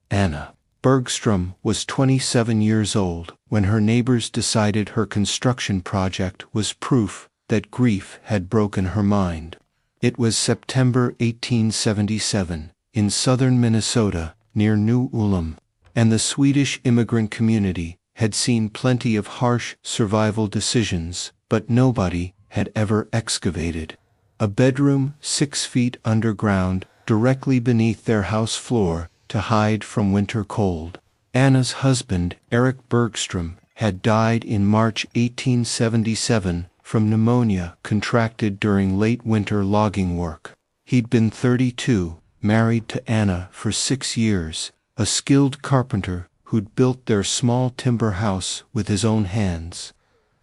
Anna Bergstrom was 27 years old when her neighbors decided her construction project was proof that grief had broken her mind. It was September 1877 in southern Minnesota near New Ulm, and the Swedish immigrant community had seen plenty of harsh survival decisions, but nobody had ever excavated a bedroom 6 feet underground directly beneath their house floor to hide from winter cold. Anna's husband, Eric Bergstrom, had died in March 1877 from pneumonia contracted during late winter logging work. He'd been 32, married to Anna for 6 years, a skilled carpenter who'd built their small timber house with his own hands.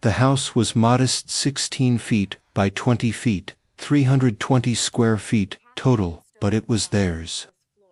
The house was modest 16 feet by 20 feet, 320 square feet total, but it was theirs.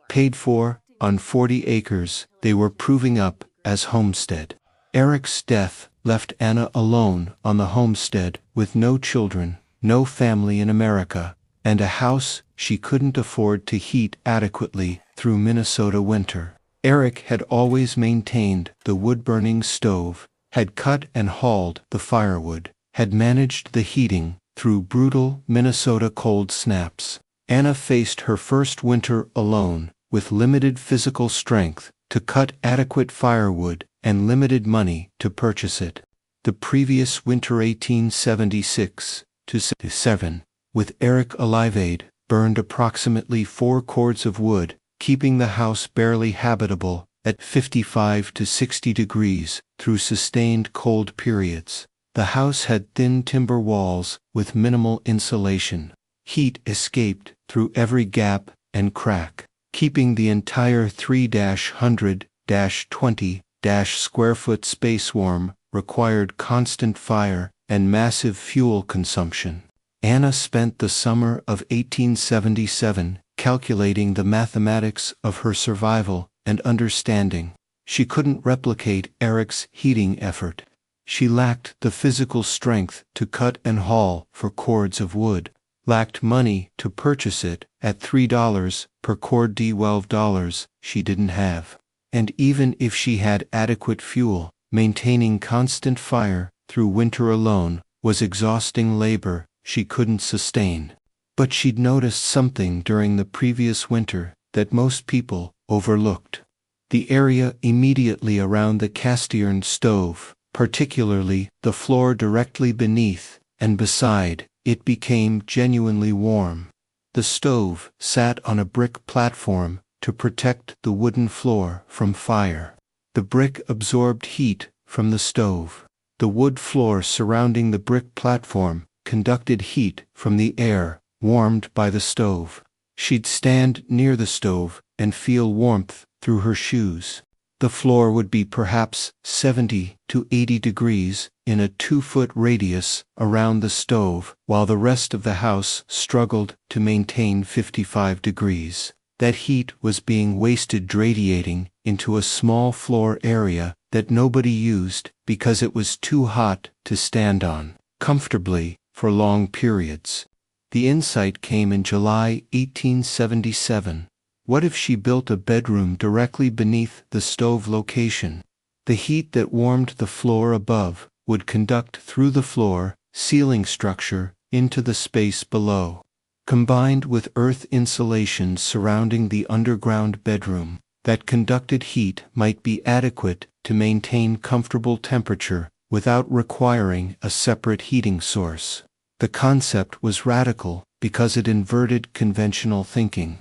Paid for, on 40 acres, they were proving up as homestead. Eric's death left Anna alone on the homestead with no children, no family in America, and a house she couldn't afford to heat adequately through Minnesota winter. Eric had always maintained the wood-burning stove, had cut and hauled the firewood, had managed the heating through brutal Minnesota cold snaps. Anna faced her first winter alone, with limited physical strength to cut adequate firewood and limited money to purchase it. The previous winter 1876-77, with Eric Alivaid, burned approximately 4 cords of wood, keeping the house barely habitable at 55 to 60 degrees through sustained cold periods. The house had thin timber walls with minimal insulation. Heat escaped through every gap and crack. Keeping the entire 3-100-20- square foot space warm required constant fire and massive fuel consumption. Anna spent the summer of 1877 calculating the mathematics of her survival and understanding. She couldn't replicate Eric's heating effort. She lacked the physical strength to cut and haul for cords of wood, lacked money to purchase it at $3 per cord $12 she didn't have. And even if she had adequate fuel, maintaining constant fire through winter alone was exhausting labor she couldn't sustain. But she'd noticed something during the previous winter that most people overlooked. The area immediately around the cast iron stove, particularly the floor directly beneath and beside it, became genuinely warm. The stove sat on a brick platform to protect the wooden floor from fire. The brick absorbed heat from the stove. The wood floor surrounding the brick platform conducted heat from the air warmed by the stove. She'd stand near the stove and feel warmth through her shoes. The floor would be perhaps 70 to 80 degrees in a 2-foot radius around the stove, while the rest of the house struggled to maintain 55 degrees. That heat was being wasted radiating into a small floor area that nobody used because it was too hot to stand on comfortably for long periods. The insight came in July 1877. What if she built a bedroom directly beneath the stove location? The heat that warmed the floor above would conduct through the floor ceiling structure into the space below. Combined with earth insulation surrounding the underground bedroom, that conducted heat might be adequate to maintain comfortable temperature without requiring a separate heating source. The concept was radical because it inverted conventional thinking.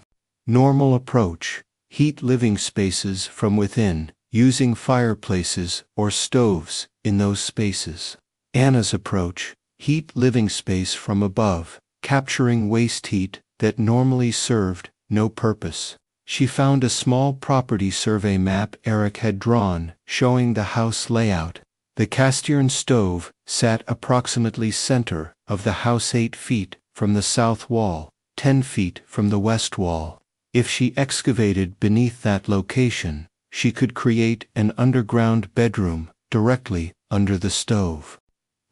Normal approach: heat living spaces from within, using fireplaces or stoves in those spaces. Anna's approach: heat living space from above, capturing waste heat that normally served no purpose. She found a small property survey map Eric had drawn showing the house layout. The cast iron stove sat approximately center of the house, 8 feet from the south wall, 10 feet from the west wall. If she excavated beneath that location, she could create an underground bedroom directly under the stove.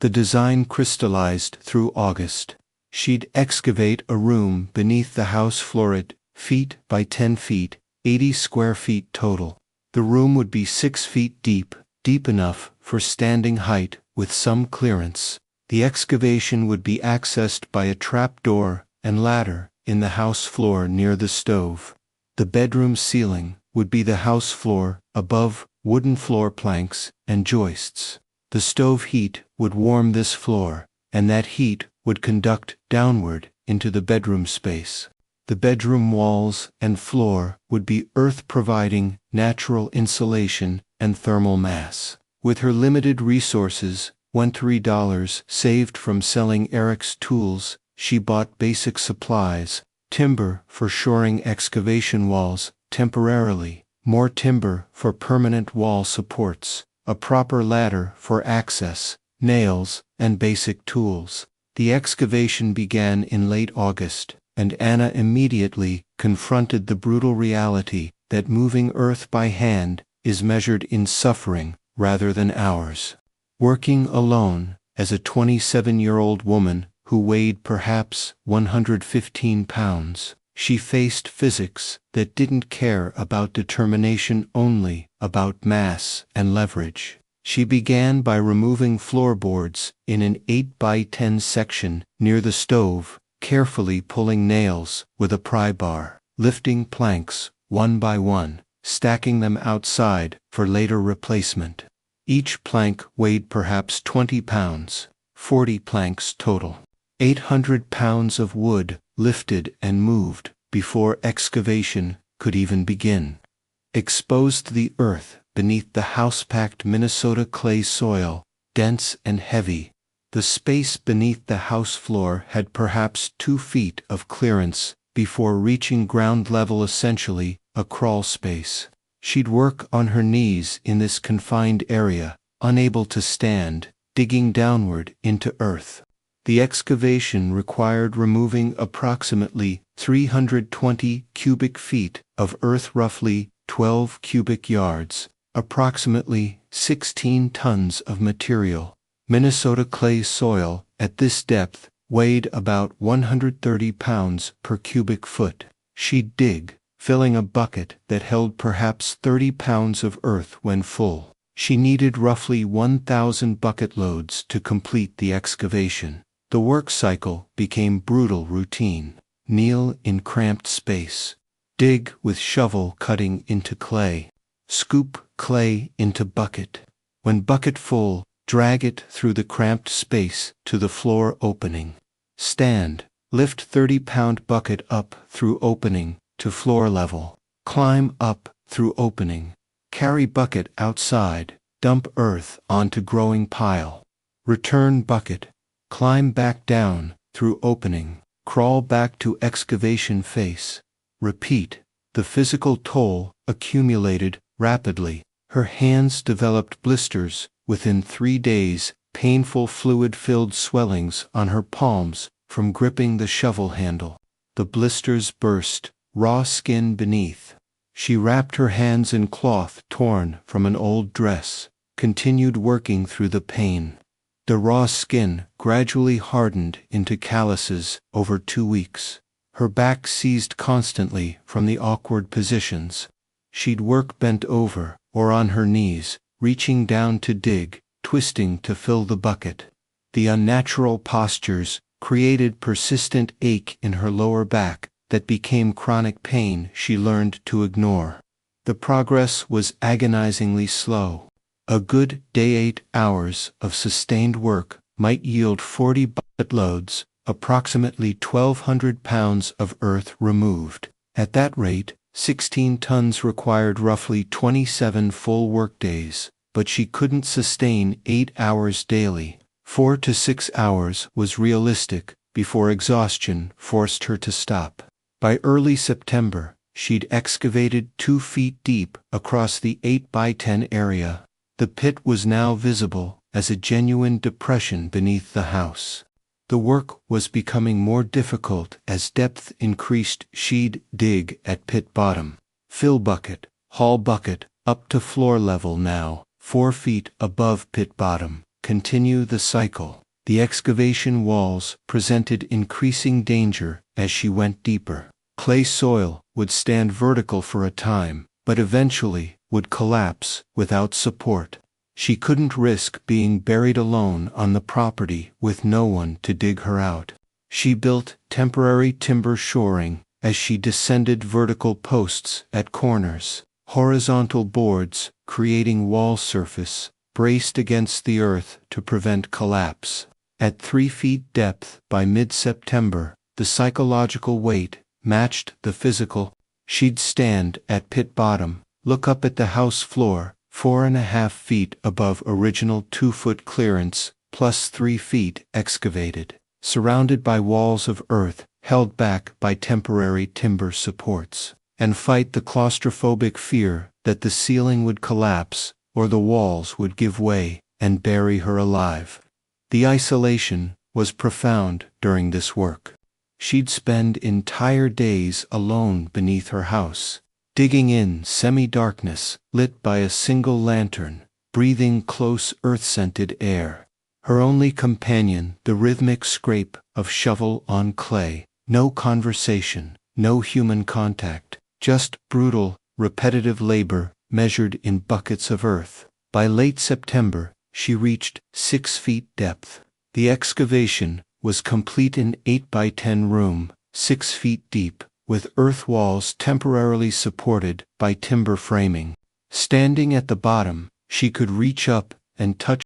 The design crystallized through August. She'd excavate a room beneath the house floor at feet by 10 feet, 80 square feet total. The room would be 6 feet deep, deep enough for standing height with some clearance. The excavation would be accessed by a trap door and ladder in the house floor near the stove. The bedroom ceiling would be the house floor above wooden floor planks and joists. The stove heat would warm this floor, and that heat would conduct downward into the bedroom space. The bedroom walls and floor would be earth, providing natural insulation and thermal mass. With her limited resources, $1 saved from selling Eric's tools, she bought basic supplies: timber for shoring excavation walls temporarily, more timber for permanent wall supports, a proper ladder for access, nails, and basic tools. The excavation began in late August, and Anna immediately confronted the brutal reality that moving earth by hand is measured in suffering rather than hours. Working alone, as a 27-year-old woman who weighed perhaps 115 pounds, she faced physics that didn't care about determination, only about mass and leverage. She began by removing floorboards in an 8x10 section near the stove, carefully pulling nails with a pry bar, lifting planks one by one, stacking them outside for later replacement. Each plank weighed perhaps 20 pounds, 40 planks total. 800 pounds of wood lifted and moved before excavation could even begin. Exposed the earth beneath the house-packed Minnesota clay soil, dense and heavy. The space beneath the house floor had perhaps 2 feet of clearance before reaching ground level, essentially a crawl space. She'd work on her knees in this confined area, unable to stand, digging downward into earth. The excavation required removing approximately 320 cubic feet of earth, roughly 12 cubic yards, approximately 16 tons of material. Minnesota clay soil, at this depth, weighed about 130 pounds per cubic foot. She'd dig, filling a bucket that held perhaps 30 pounds of earth when full. She needed roughly 1,000 bucket loads to complete the excavation. The work cycle became brutal routine. Kneel in cramped space. Dig with shovel cutting into clay. Scoop clay into bucket. When bucket full, drag it through the cramped space to the floor opening. Stand, lift 30-pound bucket up through opening to floor level. Climb up through opening. Carry bucket outside. Dump earth onto growing pile. Return bucket. Climb back down through opening. Crawl back to excavation face. Repeat. The physical toll accumulated rapidly. Her hands developed blisters within 3 days, painful fluid-filled swellings on her palms from gripping the shovel handle. The blisters burst, raw skin beneath. She wrapped her hands in cloth torn from an old dress, continued working through the pain. The raw skin gradually hardened into calluses over 2 weeks. Her back seized constantly from the awkward positions. She'd work bent over or on her knees, reaching down to dig, twisting to fill the bucket. The unnatural postures created persistent ache in her lower back that became chronic pain she learned to ignore. The progress was agonizingly slow. A good day, 8 hours of sustained work, might yield 40 bucket loads, approximately 1,200 pounds of earth removed. At that rate, 16 tons required roughly 27 full workdays, but she couldn't sustain 8 hours daily. 4 to 6 hours was realistic before exhaustion forced her to stop. By early September, she'd excavated 2 feet deep across the 8x10 area. The pit was now visible as a genuine depression beneath the house. The work was becoming more difficult as depth increased. She'd dig at pit bottom, fill bucket, haul bucket, up to floor level, now 4 feet above pit bottom. Continue the cycle. The excavation walls presented increasing danger as she went deeper. Clay soil would stand vertical for a time, but eventually would collapse without support. She couldn't risk being buried alone on the property with no one to dig her out. She built temporary timber shoring as she descended vertical posts at corners, horizontal boards creating wall surface, braced against the earth to prevent collapse. At 3 feet depth by mid-September, the psychological weight matched the physical. She'd stand at pit bottom, look up at the house floor, 4.5 feet above original 2-foot clearance, plus 3 feet excavated, surrounded by walls of earth held back by temporary timber supports, and fight the claustrophobic fear that the ceiling would collapse or the walls would give way and bury her alive. The isolation was profound during this work. She'd spend entire days alone beneath her house, digging in semi-darkness, lit by a single lantern, breathing close earth-scented air. Her only companion, the rhythmic scrape of shovel on clay. No conversation, no human contact, just brutal, repetitive labor measured in buckets of earth. By late September, she reached 6 feet depth. The excavation was complete, in 8x10 room, 6 feet deep, with earth walls temporarily supported by timber framing. Standing at the bottom, she could reach up and touch